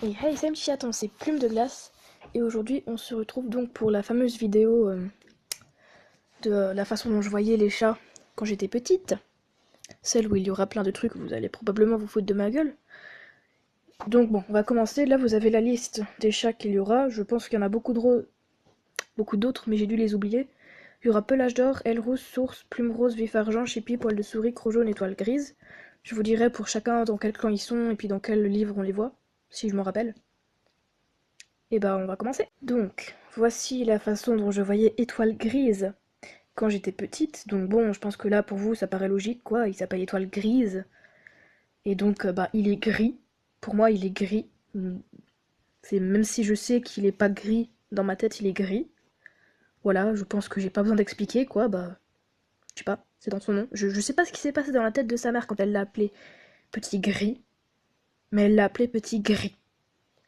Et hey, c'est petit chaton, c'est Plume de Glace. Et aujourd'hui, on se retrouve donc pour la fameuse vidéo de la façon dont je voyais les chats quand j'étais petite. Celle où il y aura plein de trucs, vous allez probablement vous foutre de ma gueule. Donc bon, on va commencer. Là, vous avez la liste des chats qu'il y aura. Je pense qu'il y en a beaucoup d'autres, mais j'ai dû les oublier. Il y aura Pelage d'Or, Aile Rousse, Source, Plume Rose, Vif Argent, Chippy, Poil de Souris, Croc Jaune, Étoile Grise. Je vous dirai pour chacun dans quel clan ils sont et puis dans quel livre on les voit, si je m'en rappelle. Et ben on va commencer. Donc, voici la façon dont je voyais Étoile Grise quand j'étais petite. Donc bon, je pense que là pour vous ça paraît logique quoi, il s'appelle Étoile Grise. Et donc bah il est gris. Pour moi il est gris. C'est même si je sais qu'il est pas gris, dans ma tête il est gris. Voilà, je pense que j'ai pas besoin d'expliquer quoi, bah je sais pas, c'est dans son nom. Je sais pas ce qui s'est passé dans la tête de sa mère quand elle l'a appelé Petit Gris, mais elle l'a appelé Petit Gris.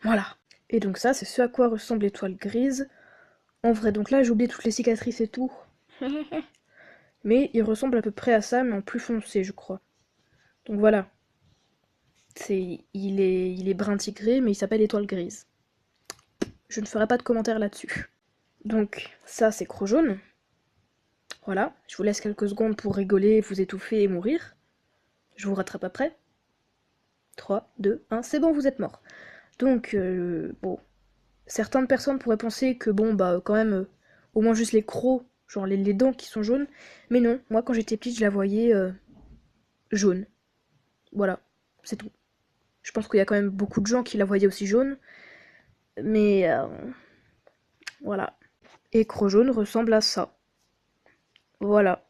Voilà. Et donc ça, c'est ce à quoi ressemble l'étoile grise. En vrai, donc là, j'ai oublié toutes les cicatrices et tout. Mais il ressemble à peu près à ça, mais en plus foncé, je crois. Donc voilà. Il est brun tigré, mais il s'appelle étoile grise. Je ne ferai pas de commentaires là-dessus. Donc ça, c'est Croc Jaune. Voilà. Je vous laisse quelques secondes pour rigoler, vous étouffer et mourir. Je vous rattrape après. 3, 2, 1, c'est bon, vous êtes mort. Donc, bon. Certaines personnes pourraient penser que, bon, bah, quand même, au moins juste les crocs, genre les dents qui sont jaunes. Mais non, moi, quand j'étais petite, je la voyais jaune. Voilà, c'est tout. Je pense qu'il y a quand même beaucoup de gens qui la voyaient aussi jaune. Mais, voilà. Et Croc Jaune ressemble à ça. Voilà.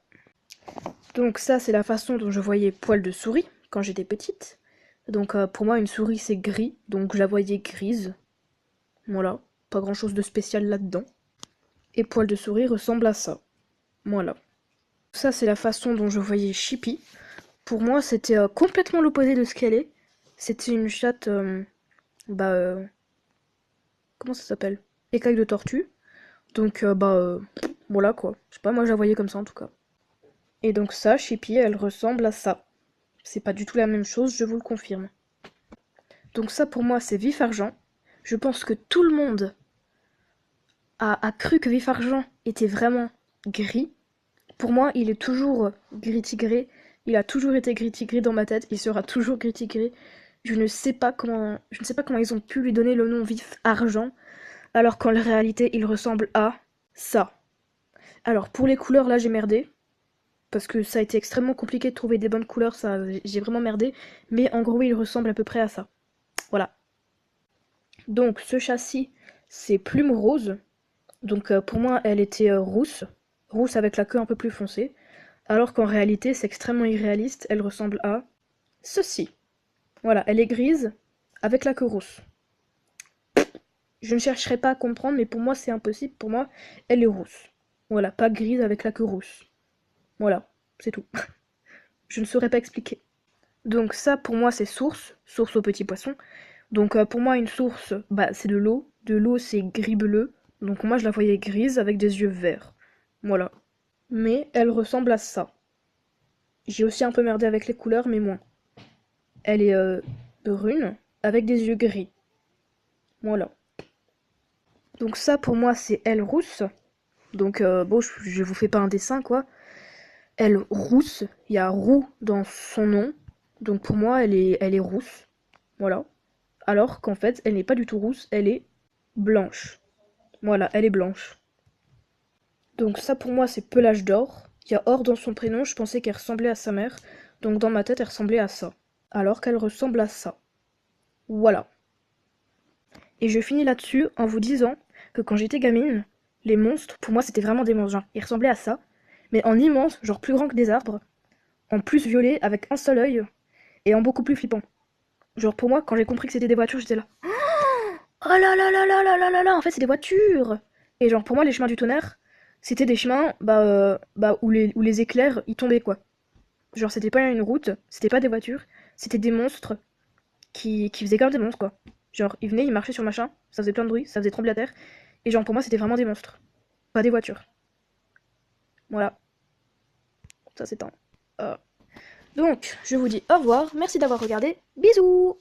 Donc ça, c'est la façon dont je voyais Poil de Souris quand j'étais petite. Donc pour moi, une souris, c'est gris. Donc je la voyais grise. Voilà. Pas grand-chose de spécial là-dedans. Et Poil de Souris ressemble à ça. Voilà. Ça, c'est la façon dont je voyais Chippy. Pour moi, c'était complètement l'opposé de ce qu'elle est. C'était une chatte, bah, comment ça s'appelle? Écaille de tortue. Donc, voilà quoi. Je sais pas, moi je la voyais comme ça en tout cas. Et donc ça, Chippy, elle ressemble à ça. C'est pas du tout la même chose, je vous le confirme. Donc ça, pour moi, c'est Vif Argent. Je pense que tout le monde a cru que Vif Argent était vraiment gris. Pour moi, il est toujours gris tigré. Il a toujours été gris tigré dans ma tête. Il sera toujours gris tigré. Je ne sais pas comment ils ont pu lui donner le nom Vif Argent, alors qu'en réalité, il ressemble à ça. Alors, pour les couleurs, là, j'ai merdé. Parce que ça a été extrêmement compliqué de trouver des bonnes couleurs, ça, j'ai vraiment merdé. Mais en gros, il ressemble à peu près à ça. Voilà. Donc, ce châssis, c'est Plume Rose. Donc, pour moi, elle était rousse. Rousse avec la queue un peu plus foncée. Alors qu'en réalité, c'est extrêmement irréaliste. Elle ressemble à ceci. Voilà, elle est grise avec la queue rousse. Je ne chercherai pas à comprendre, mais pour moi, c'est impossible. Pour moi, elle est rousse. Voilà, pas grise avec la queue rousse. Voilà, c'est tout. Je ne saurais pas expliquer. Donc ça, pour moi, c'est source. Source au petit poisson. Donc pour moi, une source, bah, c'est de l'eau. De l'eau, c'est gris-bleu. Donc moi, je la voyais grise avec des yeux verts. Voilà. Mais elle ressemble à ça. J'ai aussi un peu merdé avec les couleurs, mais moins. Elle est brune avec des yeux gris. Voilà. Donc ça, pour moi, c'est elle rousse. Donc bon, je vous fais pas un dessin, quoi. Elle rousse, il y a roux dans son nom. Donc pour moi, elle est rousse. Voilà. Alors qu'en fait, elle n'est pas du tout rousse, elle est blanche. Voilà, elle est blanche. Donc ça, pour moi, c'est Pelage d'Or. Il y a or dans son prénom, je pensais qu'elle ressemblait à sa mère. Donc dans ma tête, elle ressemblait à ça. Alors qu'elle ressemble à ça. Voilà. Et je finis là-dessus en vous disant que quand j'étais gamine, les monstres, pour moi, c'était vraiment des monstres. Genre, ils ressemblaient à ça, mais en immense, genre plus grand que des arbres, en plus violet, avec un seul œil, et en beaucoup plus flippant. Genre, pour moi, quand j'ai compris que c'était des voitures, j'étais là. Oh là là là là là là là là, en fait, c'est des voitures! Et genre, pour moi, les chemins du tonnerre, c'était des chemins, où les éclairs, ils tombaient, quoi. Genre, c'était pas une route, c'était pas des voitures, c'était des monstres qui faisaient comme des monstres, quoi. Genre, ils venaient, ils marchaient sur le machin, ça faisait plein de bruit, ça faisait trembler la terre. Et genre, pour moi, c'était vraiment des monstres, pas des voitures. Voilà, ça c'est un. Donc, je vous dis au revoir, merci d'avoir regardé, bisous!